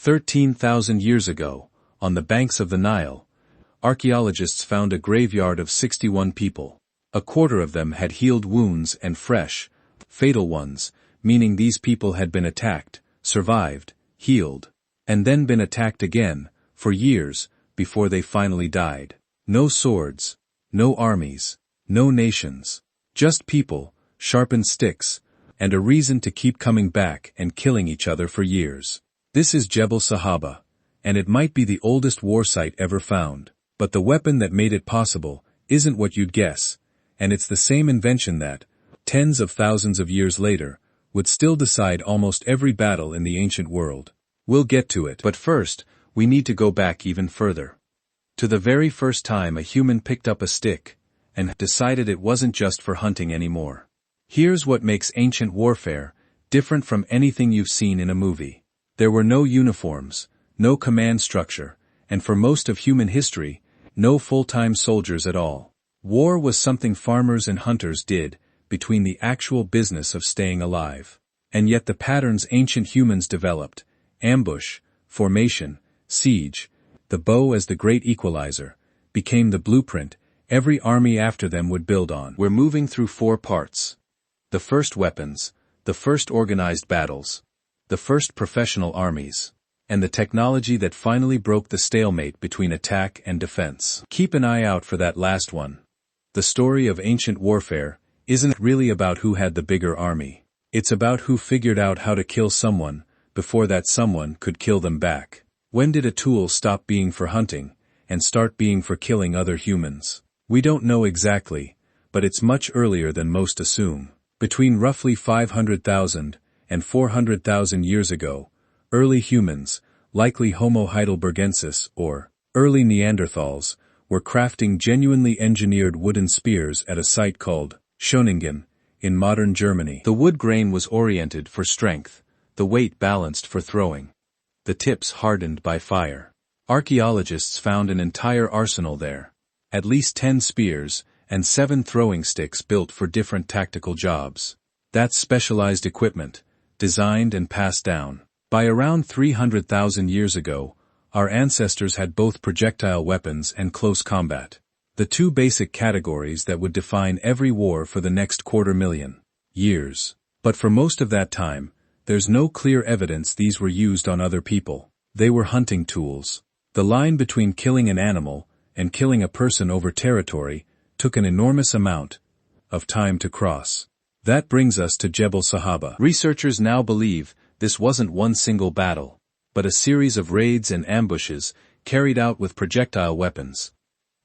13,000 years ago, on the banks of the Nile, archaeologists found a graveyard of 61 people. A quarter of them had healed wounds and fresh, fatal ones, meaning these people had been attacked, survived, healed, and then been attacked again, for years, before they finally died. No swords, no armies, no nations, just people, sharpened sticks, and a reason to keep coming back and killing each other for years. This is Jebel Sahaba, and it might be the oldest war site ever found, but the weapon that made it possible isn't what you'd guess, and it's the same invention that, tens of thousands of years later, would still decide almost every battle in the ancient world. We'll get to it, but first, we need to go back even further. To the very first time a human picked up a stick, and decided it wasn't just for hunting anymore. Here's what makes ancient warfare different from anything you've seen in a movie. There were no uniforms, no command structure, and for most of human history, no full-time soldiers at all. War was something farmers and hunters did, between the actual business of staying alive. And yet the patterns ancient humans developed, ambush, formation, siege, the bow as the great equalizer, became the blueprint every army after them would build on. We're moving through 4 parts. The first weapons, the first organized battles, the first professional armies, and the technology that finally broke the stalemate between attack and defense. Keep an eye out for that last one. The story of ancient warfare isn't really about who had the bigger army. It's about who figured out how to kill someone before that someone could kill them back. When did a tool stop being for hunting and start being for killing other humans? We don't know exactly, but it's much earlier than most assume. Between roughly 500,000 and 400,000 years ago, early humans, likely Homo heidelbergensis or early Neanderthals, were crafting genuinely engineered wooden spears at a site called Schöningen, in modern Germany. The wood grain was oriented for strength, the weight balanced for throwing, the tips hardened by fire. Archaeologists found an entire arsenal there, at least 10 spears and 7 throwing sticks built for different tactical jobs. That's specialized equipment, designed and passed down. By around 300,000 years ago, our ancestors had both projectile weapons and close combat, the 2 basic categories that would define every war for the next 250,000 years. But for most of that time, there's no clear evidence these were used on other people. They were hunting tools. The line between killing an animal and killing a person over territory took an enormous amount of time to cross. That brings us to Jebel Sahaba. Researchers now believe this wasn't one single battle, but a series of raids and ambushes carried out with projectile weapons.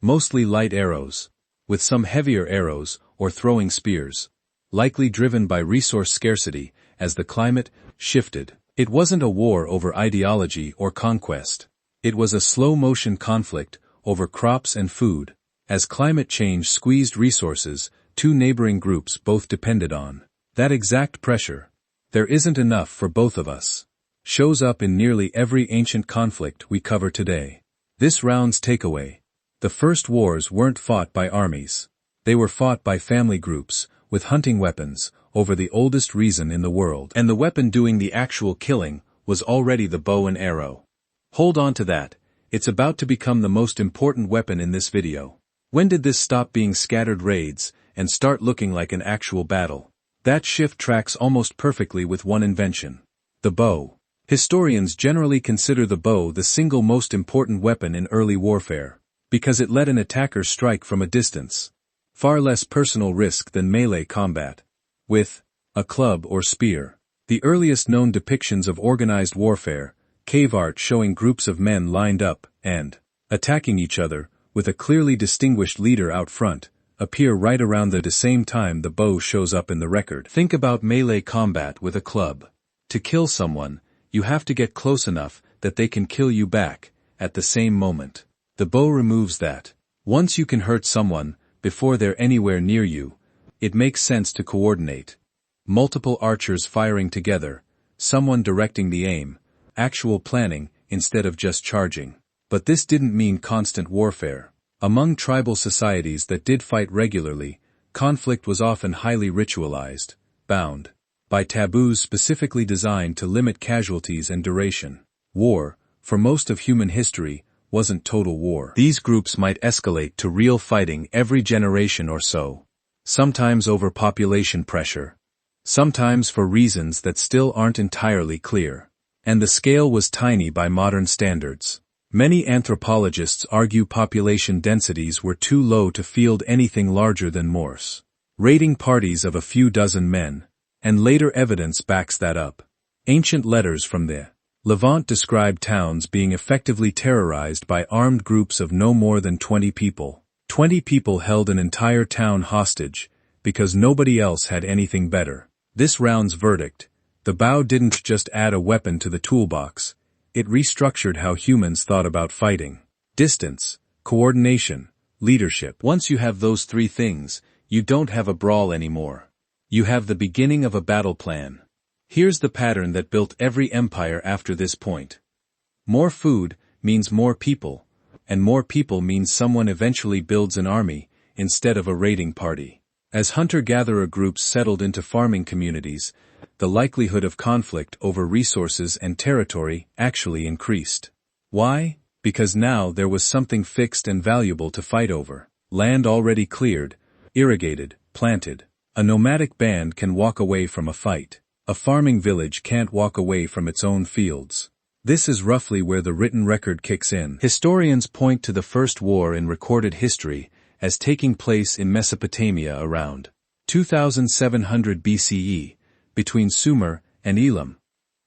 Mostly light arrows, with some heavier arrows or throwing spears, likely driven by resource scarcity as the climate shifted. It wasn't a war over ideology or conquest. It was a slow-motion conflict over crops and food, as climate change squeezed resources 2 neighboring groups both depended on. That exact pressure, there isn't enough for both of us, shows up in nearly every ancient conflict we cover today. This round's takeaway: the first wars weren't fought by armies. They were fought by family groups, with hunting weapons, over the oldest reason in the world. And the weapon doing the actual killing was already the bow and arrow. Hold on to that, it's about to become the most important weapon in this video. When did this stop being scattered raids and start looking like an actual battle? That shift tracks almost perfectly with one invention: the bow. Historians generally consider the bow the single most important weapon in early warfare, because it let an attacker strike from a distance. Far less personal risk than melee combat, with a club or spear. The earliest known depictions of organized warfare, cave art showing groups of men lined up and attacking each other, with a clearly distinguished leader out front, appear right around the same time the bow shows up in the record. Think about melee combat with a club. To kill someone, you have to get close enough that they can kill you back, at the same moment. The bow removes that. Once you can hurt someone, before they're anywhere near you, it makes sense to coordinate. Multiple archers firing together, someone directing the aim, actual planning, instead of just charging. But this didn't mean constant warfare. Among tribal societies that did fight regularly, conflict was often highly ritualized, bound by taboos specifically designed to limit casualties and duration. War, for most of human history, wasn't total war. These groups might escalate to real fighting every generation or so. Sometimes over population pressure. Sometimes for reasons that still aren't entirely clear. And the scale was tiny by modern standards. Many anthropologists argue population densities were too low to field anything larger than Morse. Raiding parties of a few dozen men. And later evidence backs that up. Ancient letters from the Levant describe towns being effectively terrorized by armed groups of no more than 20 people. 20 people held an entire town hostage, because nobody else had anything better. This round's verdict: the bow didn't just add a weapon to the toolbox, it restructured how humans thought about fighting. Distance, coordination, leadership. Once you have those three things, you don't have a brawl anymore. You have the beginning of a battle plan. Here's the pattern that built every empire after this point. More food means more people, and more people means someone eventually builds an army, instead of a raiding party. As hunter-gatherer groups settled into farming communities, the likelihood of conflict over resources and territory actually increased. Why? Because now there was something fixed and valuable to fight over. Land already cleared, irrigated, planted. A nomadic band can walk away from a fight. A farming village can't walk away from its own fields. This is roughly where the written record kicks in. Historians point to the first war in recorded history as taking place in Mesopotamia around 2700 BCE, between Sumer and Elam,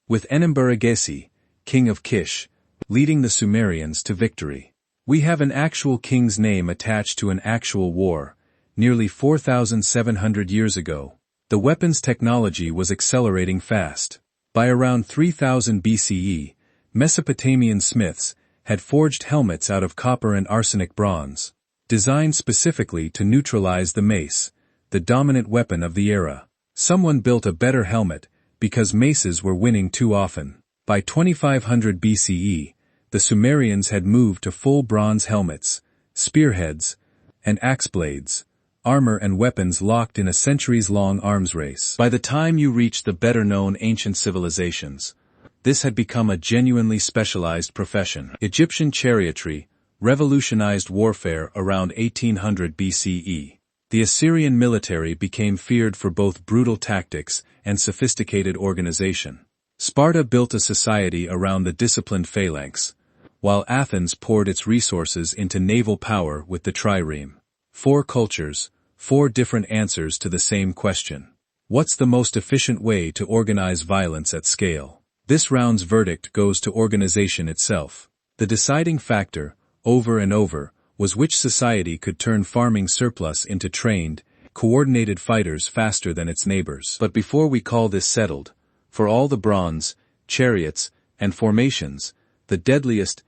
with Enembur-Agesi, king of Kish, leading the Sumerians to victory. We have an actual king's name attached to an actual war, nearly 4,700 years ago. The weapons technology was accelerating fast. By around 3000 BCE, Mesopotamian smiths had forged helmets out of copper and arsenic bronze, designed specifically to neutralize the mace, the dominant weapon of the era. Someone built a better helmet, because maces were winning too often. By 2500 BCE, the Sumerians had moved to full bronze helmets, spearheads, and axe blades, armor and weapons locked in a centuries-long arms race. By the time you reach the better-known ancient civilizations, this had become a genuinely specialized profession. Egyptian chariotry revolutionized warfare around 1800 BCE. The Assyrian military became feared for both brutal tactics and sophisticated organization. Sparta built a society around the disciplined phalanx, while Athens poured its resources into naval power with the trireme. 4 cultures, 4 different answers to the same question. What's the most efficient way to organize violence at scale? This round's verdict goes to organization itself. The deciding factor, over and over, was which society could turn farming surplus into trained, coordinated fighters faster than its neighbors. But before we call this settled, for all the bronze, chariots, and formations, the deadliest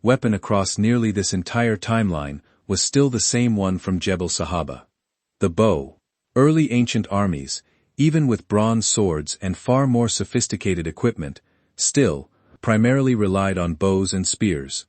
weapon across nearly this entire timeline was still the same one from Jebel Sahaba. The bow. Early ancient armies, even with bronze swords and far more sophisticated equipment, still, primarily relied on bows and spears.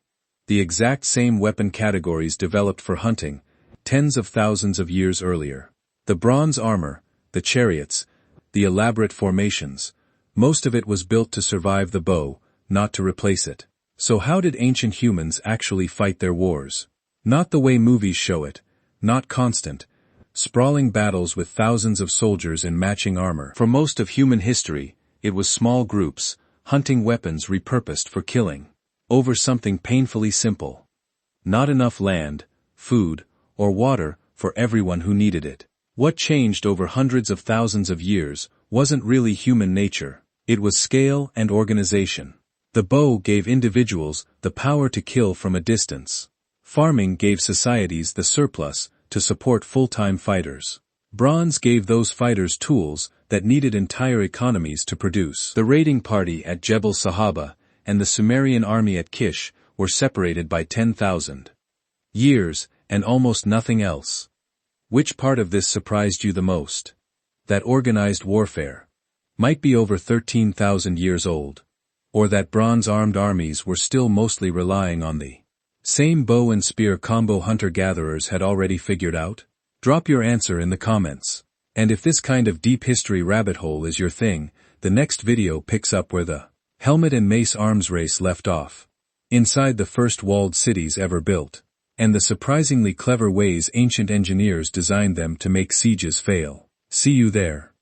The exact same weapon categories developed for hunting, tens of thousands of years earlier. The bronze armor, the chariots, the elaborate formations, most of it was built to survive the bow, not to replace it. So how did ancient humans actually fight their wars? Not the way movies show it, not constant, sprawling battles with thousands of soldiers in matching armor. For most of human history, it was small groups, hunting weapons repurposed for killing, over something painfully simple. Not enough land, food, or water for everyone who needed it. What changed over hundreds of thousands of years wasn't really human nature, it was scale and organization. The bow gave individuals the power to kill from a distance. Farming gave societies the surplus to support full-time fighters. Bronze gave those fighters tools that needed entire economies to produce. The raiding party at Jebel Sahaba and the Sumerian army at Kish were separated by 10,000 years and almost nothing else. Which part of this surprised you the most? That organized warfare might be over 13,000 years old, or that bronze-armed armies were still mostly relying on the same bow and spear combo hunter-gatherers had already figured out? Drop your answer in the comments. And if this kind of deep history rabbit hole is your thing, the next video picks up where the Helmet and mace arms race left off. Inside the first walled cities ever built. And the surprisingly clever ways ancient engineers designed them to make sieges fail. See you there.